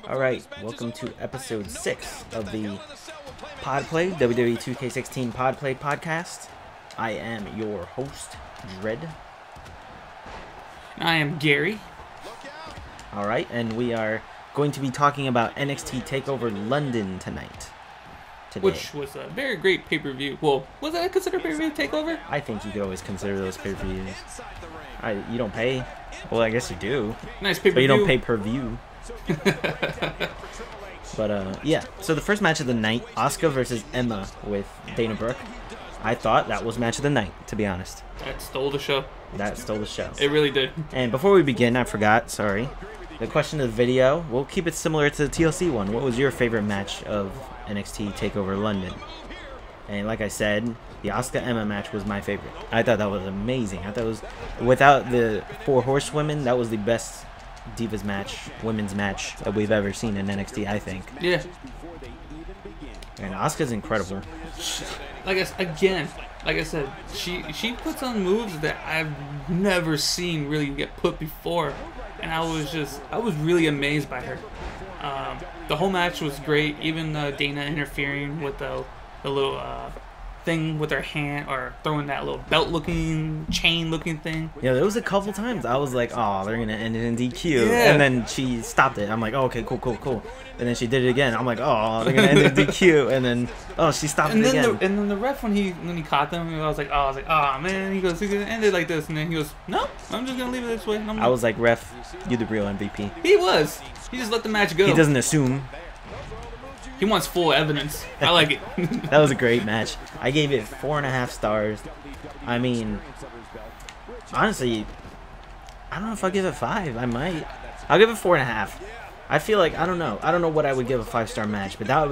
Alright, welcome to episode 6 of the Podplay, WWE2K16 Podplay podcast. I am your host, Dread. I am Gary. Alright, and we are going to be talking about NXT Takeover London tonight. Today. Which was a very great pay-per-view. Well, was that considered pay-per-view takeover? I think you could always consider those pay-per-views. You don't pay? Well, I guess you do. Nice pay-per-view. But you don't pay per view. But yeah, so the first match of the night, Asuka versus Emma with Dana Brooke. I thought that was match of the night, to be honest. That stole the show. That stole the show. It really did. And before we begin, I forgot, sorry. The question of the video, we'll keep it similar to the TLC one. What was your favorite match of NXT TakeOver London? And like I said, the Asuka Emma match was my favorite. I thought that was amazing. I thought it was, without the 4 horsewomen, that was the best Divas match, women's match that we've ever seen in NXT, I think. Yeah. And Asuka's incredible. Like I said, she puts on moves that I've never seen really get put before, and I was really amazed by her. The whole match was great. Even Dana interfering with the little thing with her hand, or throwing that little belt-looking, chain-looking thing. Yeah, there was a couple times I was like, oh, they're gonna end it in DQ, yeah. And then she stopped it. I'm like, oh, okay, cool. And then she did it again. I'm like, oh, they're gonna end it in DQ, and then she stopped it again. And then the ref, when he caught them, I was like, oh man, he goes, he's gonna end it like this, and then he goes, no, I'm just gonna leave it this way. I was like, ref, you're the real MVP. He was. He just let the match go. He doesn't assume. He wants full evidence. I like it. That was a great match. I gave it 4.5 stars. I mean, honestly, I don't know if I'll give it 5. I might. I'll give it 4.5. I feel like, I don't know what I would give a 5-star match, but that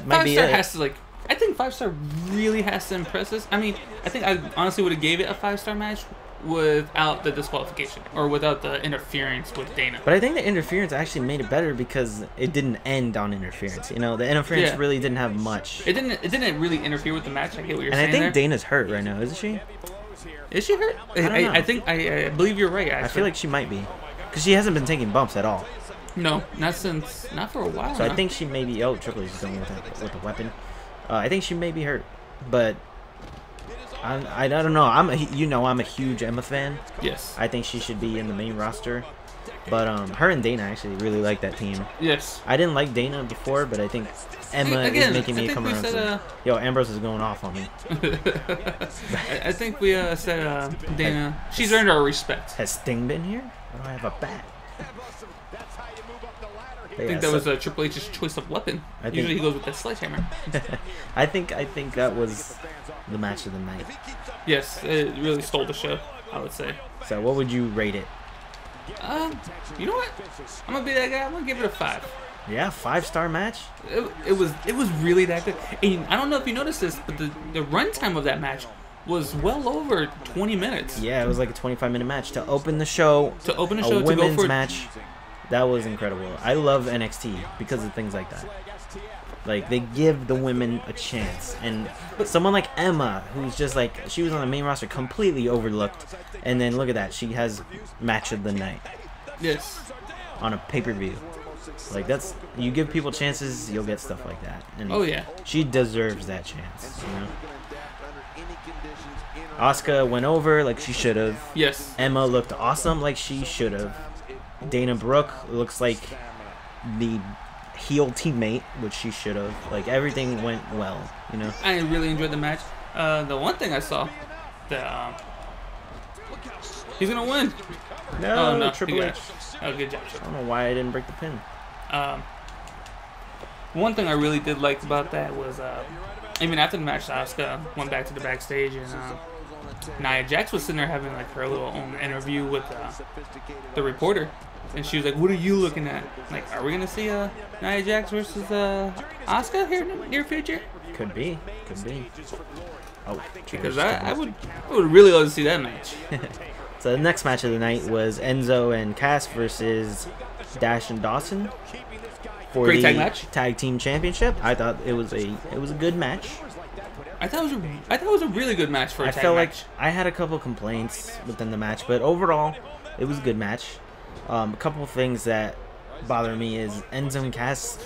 might be it. 5-star has to, I think 5-star really has to impress us. I mean, I think I honestly would have gave it a 5-star match without the disqualification, or without the interference with Dana. But I think the interference actually made it better because it didn't end on interference. You know, the interference really didn't have much. It didn't really interfere with the match. I get what you're saying. saying. And I think Dana's hurt right now, isn't she? Is she hurt? I believe you're right. Actually, I feel like she might be, because she hasn't been taking bumps at all. No, not for a while. So I think she may be. Oh, Triple H is going with the weapon. I think she may be hurt, but I don't know. I'm a huge Emma fan. Yes. I think she should be in the main roster. But her and Dana actually really like that team. Yes. I didn't like Dana before, but I think Emma is making me come around to. Yo, Ambrose is going off on me. I think we said Dana. She's earned our respect. Has Sting been here? I don't have a bat. I think that was Triple H's choice of weapon. Usually he goes with that sledgehammer. I think that was the match of the night. Yes, it really stole the show, I would say. So what would you rate it? You know what? I'm gonna be that guy. I'm gonna give it a 5. Yeah, 5-star match. It was really that good. And I don't know if you noticed this, but the runtime of that match was well over 20 minutes. Yeah, it was like a 25-minute match to open the show. A women's match. That was incredible. I love NXT because of things like that. Like, they give the women a chance. And someone like Emma, who's just like, she was on the main roster, completely overlooked. And then look at that. She has match of the night. Yes. On a pay-per-view. Like, that's, you give people chances, you'll get stuff like that. And oh, yeah. She deserves that chance, you know? Asuka went over like she should have. Yes. Emma looked awesome like she should have. Dana Brooke looks like the heel teammate, which she should have. Like, everything went well, you know? I really enjoyed the match. The one thing I saw, he's going to win. No, Triple H. Oh, good job. I don't know why I didn't break the pin. One thing I really did like about that was, even after the match, Asuka went back to the backstage, and Nia Jax was sitting there having like her little own interview with the reporter, and she was like, "What are you looking at? Like, are we gonna see Nia Jax versus Asuka here in the near future?" Could be. Oh, because I would really love to see that match. So the next match of the night was Enzo and Cass versus Dash and Dawson for Great the tag match. Tag Team Championship. I thought it was a good match. I thought it was a really good match for a tag match. I felt like I had a couple complaints within the match, but overall, it was a good match. A couple of things that bother me is Enzo and Cass.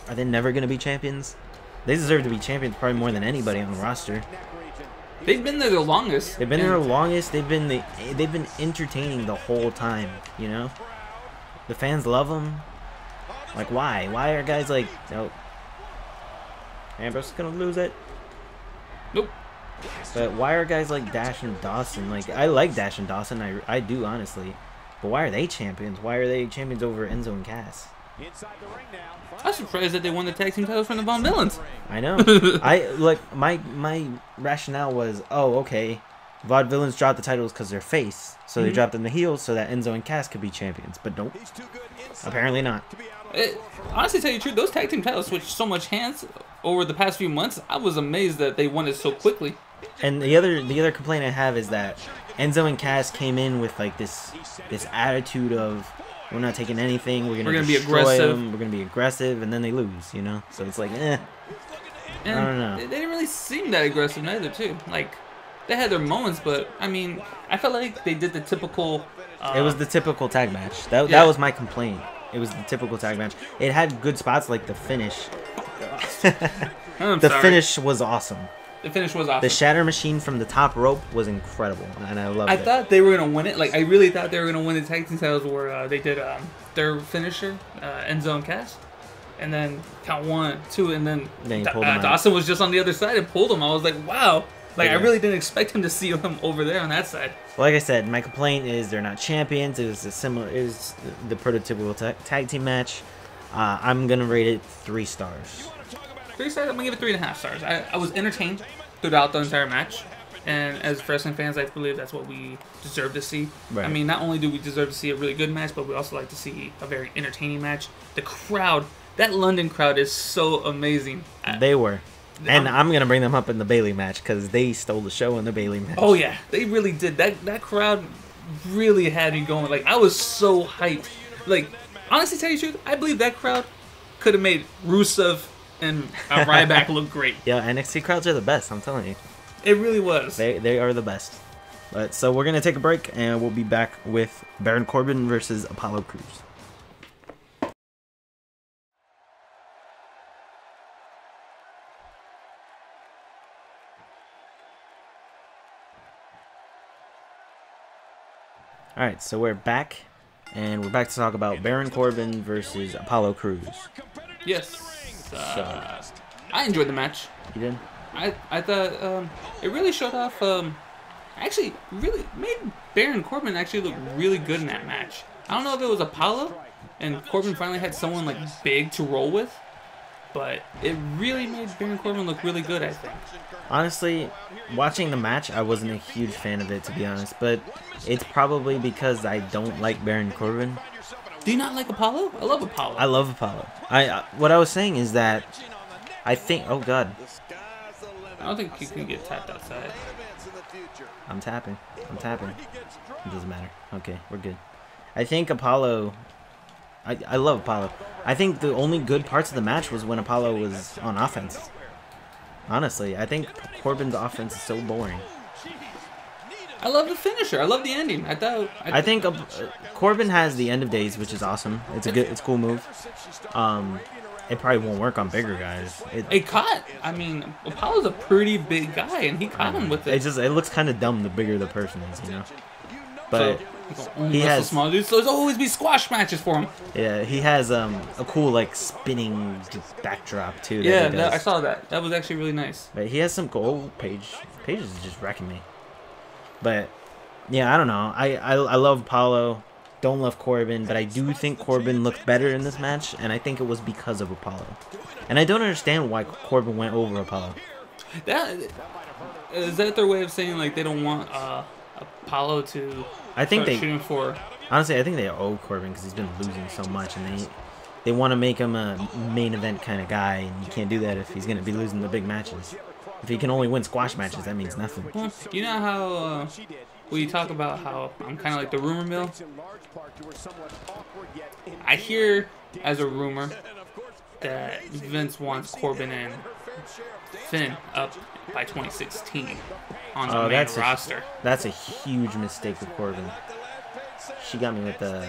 Are they never going to be champions? They deserve to be champions probably more than anybody on the roster. They've been there the longest. They've been there the longest. They've been entertaining the whole time. You know, the fans love them. Like, why? Why are guys like, nope, Ambrose gonna lose it? Nope. But why are guys like Dash and Dawson? Like, I like Dash and Dawson. I do, honestly. But why are they champions? Why are they champions over Enzo and Cass? I'm surprised that they won the tag team titles from the Von Villains. I know. My rationale was, oh, okay, Vaudevillains dropped the titles because they're face, so they dropped them the heels so that Enzo and Cass could be champions. But nope, apparently not. Honestly, tell you the truth, those tag team titles switched so much hands over the past few months. I was amazed that they won it so quickly. And the other complaint I have is that Enzo and Cass came in with like this attitude of, we're not taking anything. We're gonna be aggressive. Them. We're gonna be aggressive, and then they lose. You know, so it's like, I don't know. They didn't really seem that aggressive neither, too. Like, they had their moments, but I mean, I felt like they did the typical. It was the typical tag match. That was my complaint. It was the typical tag match. It had good spots like the finish. The finish was awesome. The finish was awesome. The Shatter Machine from the top rope was incredible, and I loved it. I thought they were going to win it. Like, I really thought they were going to win the tag team titles where they did their finisher, Enzo and Cass. And then count 1, 2, and then Dawson was just on the other side and pulled him. I was like, wow. Like, I really didn't expect him to see him over there on that side. Like I said, my complaint is they're not champions. It was the prototypical tag team match. I'm going to rate it 3 stars. 3 stars? I'm going to give it 3.5 stars. I was entertained throughout the entire match. And as wrestling fans, I believe that's what we deserve to see. Right. I mean, not only do we deserve to see a really good match, but we also like to see a very entertaining match. The crowd, that London crowd is so amazing. They were. And I'm going to bring them up in the Bayley match because they stole the show in the Bayley match. Oh, yeah. They really did. That crowd really had me going. Like, I was so hyped. Like, honestly, tell you the truth, I believe that crowd could have made Rusev and Ryback look great. Yeah, NXT crowds are the best, I'm telling you. It really was. They are the best. But so we're going to take a break, and we'll be back with Baron Corbin versus Apollo Crews. Alright, so we're back, and we're back to talk about Baron Corbin versus Apollo Crews. Yes. I enjoyed the match. You did? I thought it really showed off, actually really made Baron Corbin actually look really good in that match. I don't know if it was Apollo and Corbin finally had someone like big to roll with, but it really made Baron Corbin look really good, I think. Honestly, watching the match, I wasn't a huge fan of it, to be honest, but it's probably because I don't like Baron Corbin. Do you not like Apollo? I love Apollo. I love Apollo. What I was saying is that I think, oh god. I don't think you can get tapped outside. I'm tapping. It doesn't matter. Okay, we're good. I think Apollo, I love Apollo. I think the only good parts of the match was when Apollo was on offense. Honestly, I think Corbin's offense is so boring. I love the finisher. I love the ending. I think Corbin has the end of days, which is awesome. It's a cool move. It probably won't work on bigger guys. It caught. I mean, Apollo's a pretty big guy, and he caught him with it. It looks kind of dumb the bigger the person is, you know. But he has small dudes, so there's always be squash matches for him. Yeah, he has a cool like spinning backdrop too. Yeah, I saw that. That was actually really nice. But he has some gold Paige is just wrecking me. But yeah, I don't know. I love Apollo. Don't love Corbin, but I do think Corbin looked better in this match, and I think it was because of Apollo. And I don't understand why Corbin went over Apollo. Is that their way of saying like they don't want Apollo to start shooting for? Honestly, I think they owe Corbin because he's been losing so much, and they want to make him a main event kind of guy, and you can't do that if he's going to be losing the big matches. If he can only win squash matches, that means nothing. Well, you know how we talk about how I'm kind of like the rumor mill? I hear as a rumor that Vince wants Corbin and Finn up by 2016 on the main roster. That's a huge mistake with Corbin. She got me with the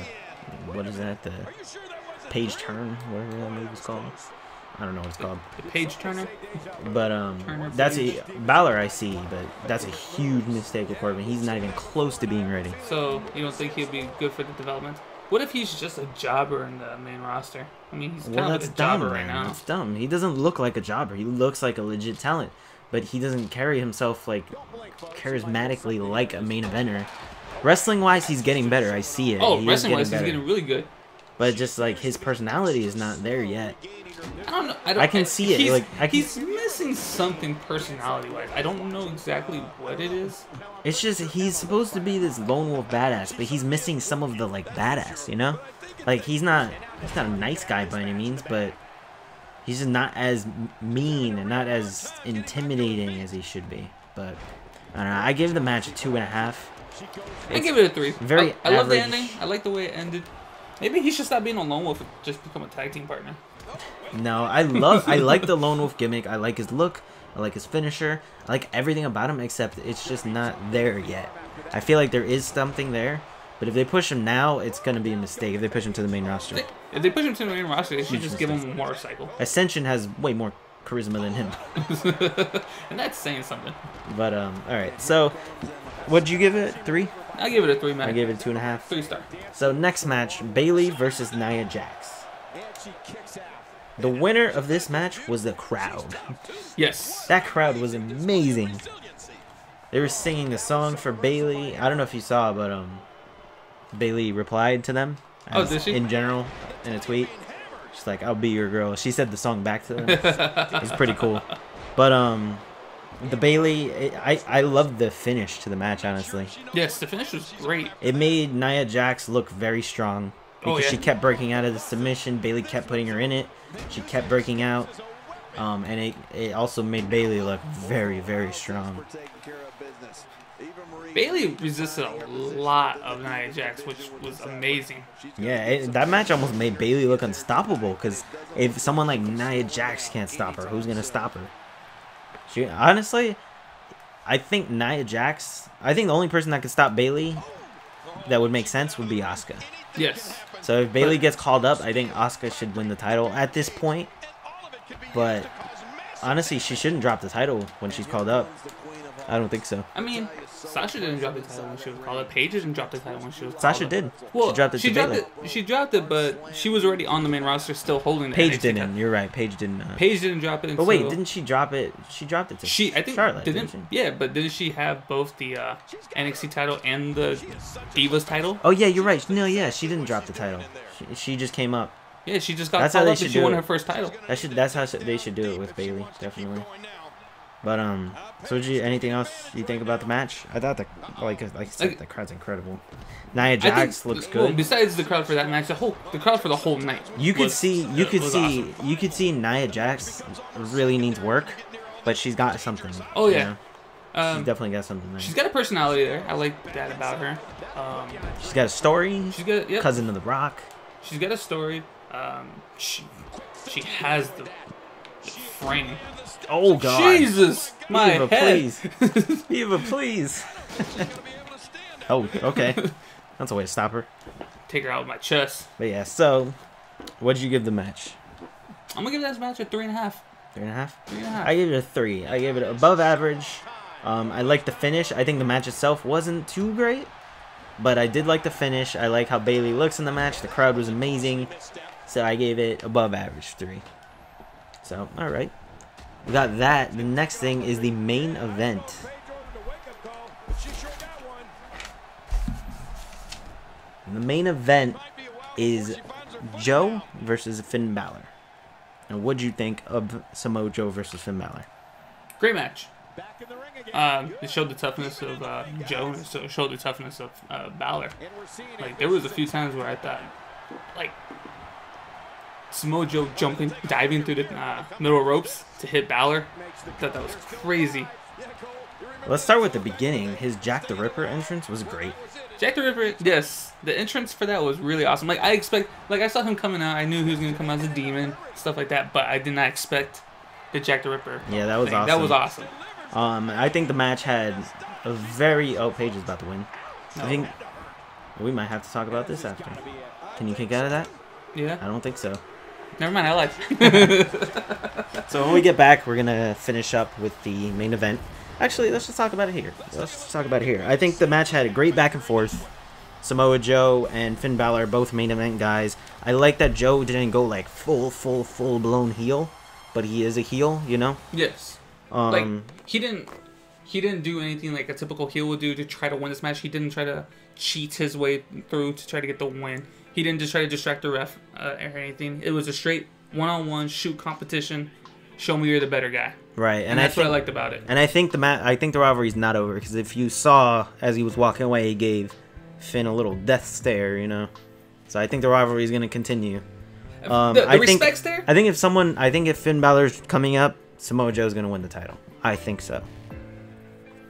what is that? The page turn, whatever that move is called. I don't know what it's called. The page turner. But Turner that's page. a Balor I see, but that's a huge mistake with Corbin. He's not even close to being ready. So you don't think he'll be good for the development? What if he's just a jobber in the main roster? I mean, he's kind of like a jobber right now. That's dumb. He doesn't look like a jobber. He looks like a legit talent, but he doesn't carry himself like charismatically like a main eventer. Wrestling wise, he's getting better. I see it. Oh, wrestling wise, he's getting really good. But just like his personality is not there yet. I don't know. I can see it. He's missing something personality-wise. I don't know exactly what it is. It's just he's supposed to be this lone wolf badass, but he's missing some of the like badass, you know? Like he's not a nice guy by any means, but he's just not as mean and not as intimidating as he should be. But I don't know. I give the match a 2.5. I give it a 3. Very I love the average. ending. I like the way it ended. Maybe he should stop being a lone wolf and just become a tag team partner. No, I like the lone wolf gimmick. I like his look. I like his finisher. I like everything about him, except it's just not there yet. I feel like there is something there, but if they push him now, it's gonna be a mistake. If they push him to the main roster, If they push him to the main roster, they should just give him a motorcycle. Ascension has way more charisma than him. And that's saying something. But all right. So, what'd you give it? 3? I give it a 3, man. I gave it a 2.5. 3-star. So next match, Bayley versus Nia Jax. The winner of this match was the crowd. Yes. That crowd was amazing. They were singing the song for Bayley. I don't know if you saw, but Bayley replied to them. Oh, did she? In general, in a tweet. She's like, "I'll be your girl." She said the song back to them. It was pretty cool. But the Bayley, I loved the finish to the match, honestly. Yes, the finish was great. It made Nia Jax look very strong. Because yeah. she kept breaking out of the submission. Bayley kept putting her in it. She kept breaking out. And it also made Bayley look very, very strong. Bayley resisted a lot of Nia Jax, which was amazing. Yeah, that match almost made Bayley look unstoppable. Because if someone like Nia Jax can't stop her, who's going to stop her? Honestly, I think Nia Jax... I think the only person that could stop Bayley that would make sense would be Asuka. Yes. So if Bayley gets called up, I think Asuka should win the title at this point. But honestly, she shouldn't drop the title when she's called up. I don't think so. I mean, Sasha didn't drop the title when she was called up. Paige didn't drop the title when she was called Sasha up. did. Well, she dropped it to Bayley. She dropped it, but she was already on the main roster, still holding the Paige NXT didn't. title. You're right. Paige didn't. Paige didn't drop it. But wait, didn't she drop it? She dropped it to I think Charlotte. Didn't she? Yeah, but didn't she have both the NXT title and the Divas title? Oh yeah, you're right. No, yeah, she didn't drop the title. She just came up. Yeah, she just got That's how called they up and should she do won it. her first title. That's how they should do it with Bayley, definitely. But so anything else you think about the match? I thought like I said, the crowd's incredible. Nia Jax looks good. Well, besides the crowd for that match, the crowd for the whole night. You could see awesome. Nia Jax really needs work, but she's got something. Oh yeah. You know? She's definitely got something there. She's got a personality there. I like that about her. She's got a story. She's got cousin of The Rock. She's got a story. She has the frame. Oh God! Jesus, my Eva, head. please. Eva, please. Oh, okay. That's a way to stop her. Take her out with my chest. But yeah, so what did you give the match? I'm gonna give this match a 3.5. 3.5? 3.5. I gave it a 3. I gave it above average. I like the finish. I think the match itself wasn't too great, but I did like the finish. I like how Bayley looks in the match. The crowd was amazing, so I gave it above average 3. So all right, we got that. The next thing is the main event. The main event is Joe versus Finn Balor. And what'd you think of Samoa Joe versus Finn Balor? Great match. It showed the toughness of Joe, and it showed the toughness of Balor. Like, there was a few times where I thought, like, Samoa Joe diving through the middle ropes to hit Balor. I thought that was crazy. Let's start with the beginning. His Jack the Ripper entrance was great. Jack the Ripper, yes, the entrance for that was really awesome. Like, I saw him coming out. I knew he was gonna come out as a demon, stuff like that. But I did not expect the Jack the Ripper. Yeah, that was thing. awesome. That was awesome. I think the match had a very... Oh, Paige is about to win. I think we might have to talk about this after. Can you kick out of that? Yeah. I don't think so. Never mind, I lied. So when we get back, we're going to finish up with the main event. Actually, let's just talk about it here. I think the match had a great back and forth. Samoa Joe and Finn Balor are both main event guys. I like that Joe didn't go like full blown heel, but he is a heel, you know? Yes. Like he didn't do anything like a typical heel would do to try to win this match. He didn't try to cheat his way through to try to get the win. He didn't just try to distract the ref or anything. It was a straight one-on-one shoot competition. Show me you're the better guy. Right, and that's what I liked about it. And I think the rivalry's not over, because if you saw as he was walking away, he gave Finn a little death stare, you know. So I think the rivalry is going to continue. The respect stare? I think if Finn Balor's coming up, Samoa Joe's going to win the title. I think so.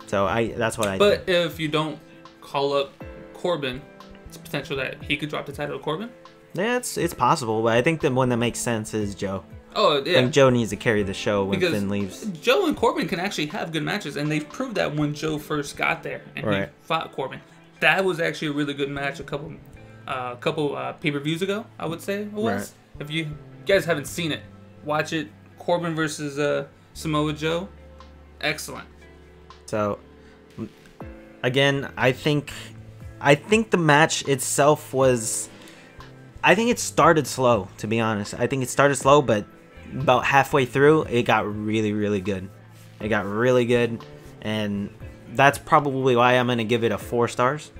So that's what I think. But if you don't call up Corbin, it's potential that he could drop the title to Corbin? Yeah, it's possible, but I think the one that makes sense is Joe. Oh, yeah. I think Joe needs to carry the show when because Finn leaves. Joe and Corbin can actually have good matches, and they've proved that when Joe first got there and he fought Corbin. That was actually a really good match a couple pay-per-views ago, I would say it was. Right. If you guys haven't seen it, watch it. Corbin versus Samoa Joe. Excellent. So, again, I think the match itself was... I think it started slow, to be honest. I think it started slow, but about halfway through, it got really, really good. It got really good, and that's probably why I'm going to give it a 4 stars.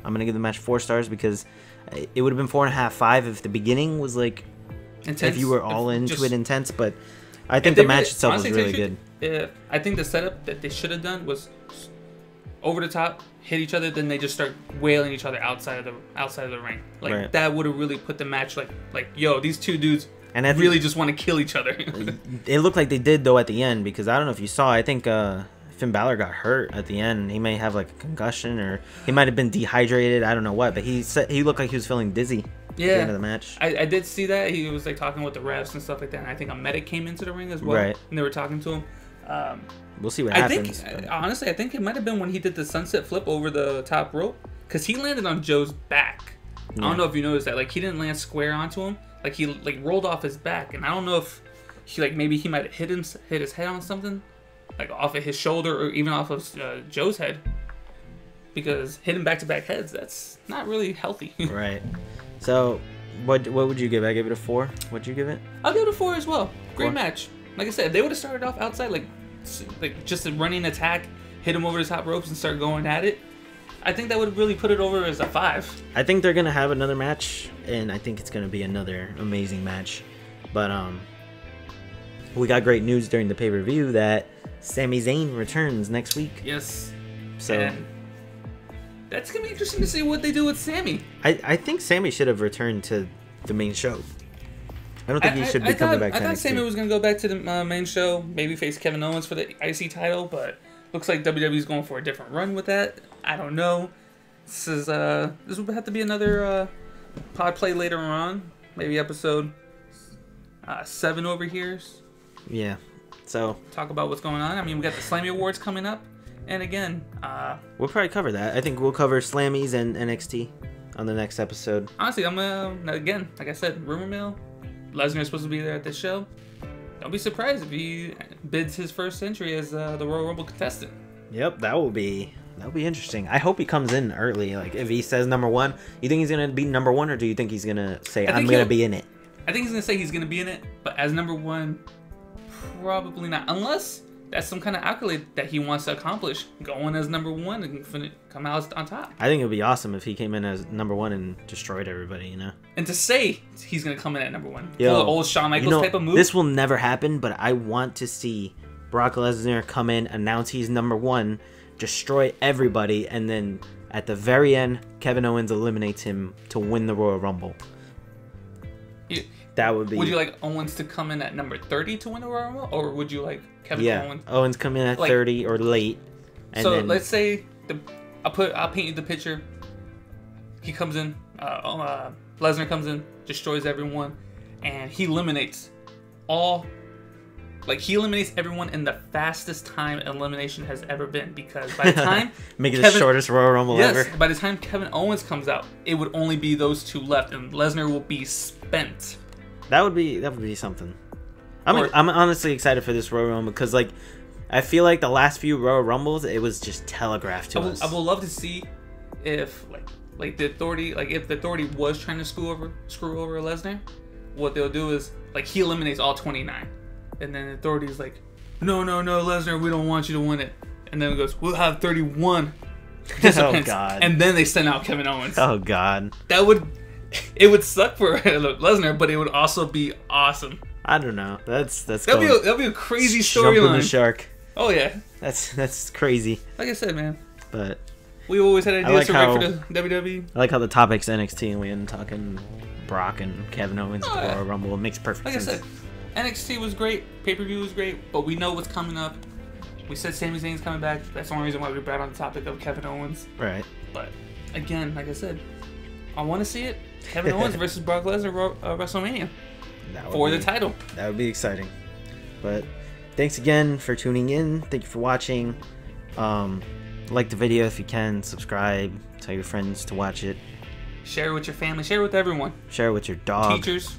I'm going to give the match 4 stars, because it would have been 4.5, 5 if the beginning was, like, intense. If you were all into it intense, but I think the match itself was really good. I think the setup that they should have done was over the top, hit each other, then they just start wailing each other outside of the ring. Like that would have really put the match like yo, these two dudes really just want to kill each other. It looked like they did though at the end, because I don't know if you saw. I think Finn Balor got hurt at the end. He may have like a concussion, or he might have been dehydrated. I don't know what, but he looked like he was feeling dizzy. Yeah, at the end of the match. I did see that. He was like talking with the refs and stuff like that. And I think a medic came into the ring as well, and they were talking to him. We'll see what happens. Honestly, I think it might have been when he did the sunset flip over the top rope, because he landed on Joe's back. Yeah. I don't know if you noticed that. Like, he didn't land square onto him. Like, he like rolled off his back, and I don't know if he maybe he might have hit his head on something, like off of his shoulder or even off of Joe's head, because hitting back-to-back heads, that's not really healthy. Right. So, what would you give? I give it a 4. What'd you give it? I'll give it a 4 as well. Great match. Like I said, if they would have started off outside, like just a running attack, hit him over the top ropes and start going at it, I think that would really put it over as a 5. I think they're gonna have another match, and I think it's gonna be another amazing match. But we got great news during the pay-per-view that Sami Zayn returns next week. Yes. So and that's gonna be interesting to see what they do with Sami. I think Sami should have returned to the main show. I don't think he should be coming back to NXT. I thought Sami was going to go back to the main show, maybe face Kevin Owens for the IC title, but looks like WWE's going for a different run with that. I don't know. This would have to be another pod play later on, maybe episode 7 over here. Yeah. So talk about what's going on. I mean, we got the Slammy Awards coming up, and again, we'll probably cover that. I think we'll cover Slammies and NXT on the next episode. Honestly, I'm again, like I said, rumor mill. Lesnar's supposed to be there at this show. Don't be surprised if he bids his first entry as the Royal Rumble contestant. Yep, that will be interesting. I hope he comes in early. Like, if he says number 1, you think he's gonna be number 1, or do you think he's gonna say I'm gonna be in it? I think he's gonna say he's gonna be in it, but as number 1, probably not, unless that's some kind of accolade that he wants to accomplish, going as number 1 and come out on top. I think it would be awesome if he came in as number 1 and destroyed everybody, you know? And to say he's going to come in at number 1. Yo, old Shawn Michaels type of move. This will never happen, but I want to see Brock Lesnar come in, announce he's number 1, destroy everybody, and then at the very end, Kevin Owens eliminates him to win the Royal Rumble. That would be... Would you like Owens to come in at number 30 to win the Royal Rumble? Or would you like Kevin Owens? Owens come in at 30 or late. And so then... let's say... I'll paint you the picture. He comes in... Lesnar comes in, destroys everyone, and he eliminates all Like, he eliminates everyone in the fastest time elimination has ever been, because by the time make it the shortest Royal Rumble ever. By the time Kevin Owens comes out, it would only be those two left, and Lesnar will be spent. That would be something. I'm honestly excited for this Royal Rumble because, like, I feel like the last few Royal Rumbles, it was just telegraphed to us. I would love to see if like the Authority, like if the Authority was trying to screw over Lesnar, what they'll do is, like, he eliminates all 29, and then the Authority's like, no, Lesnar, we don't want you to win it, and then it goes, we'll have 31 participants. Oh God! And then they send out Kevin Owens. Oh God! It would suck for Lesnar, but it would also be awesome. I don't know. That'll be a crazy storyline. Jumping the shark. Oh yeah. That's crazy. Like I said, man. But we always had ideas to write for the WWE. I like how the topic's NXT and we ended talking Brock and Kevin Owens at the Royal Rumble. It makes perfect sense. Like I said, NXT was great, pay-per-view was great, but we know what's coming up. We said Sami Zayn's coming back. That's the only reason why we brought on the topic of Kevin Owens. Right. But again, like I said, I want to see it. Kevin Owens versus Brock Lesnar WrestleMania for the title. That would be exciting. But thanks again for tuning in. Thank you for watching. Like the video if you can. Subscribe. Tell your friends to watch it. Share it with your family. Share it with everyone. Share it with your dog. Teachers.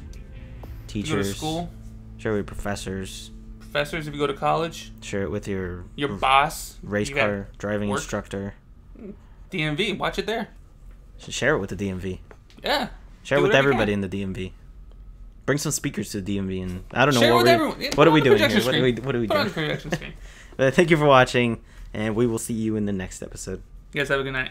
Teachers. You go to school. Share it with professors. Professors if you go to college. Share it with your boss. Race car driving instructor. DMV. Watch it there. Share it with the DMV. Yeah. Share it with everybody in the DMV. Bring some speakers to the DMV, and I don't know Share what are we doing here. What are we Put doing? on the projection screen. But thank you for watching, and we will see you in the next episode. You guys have a good night.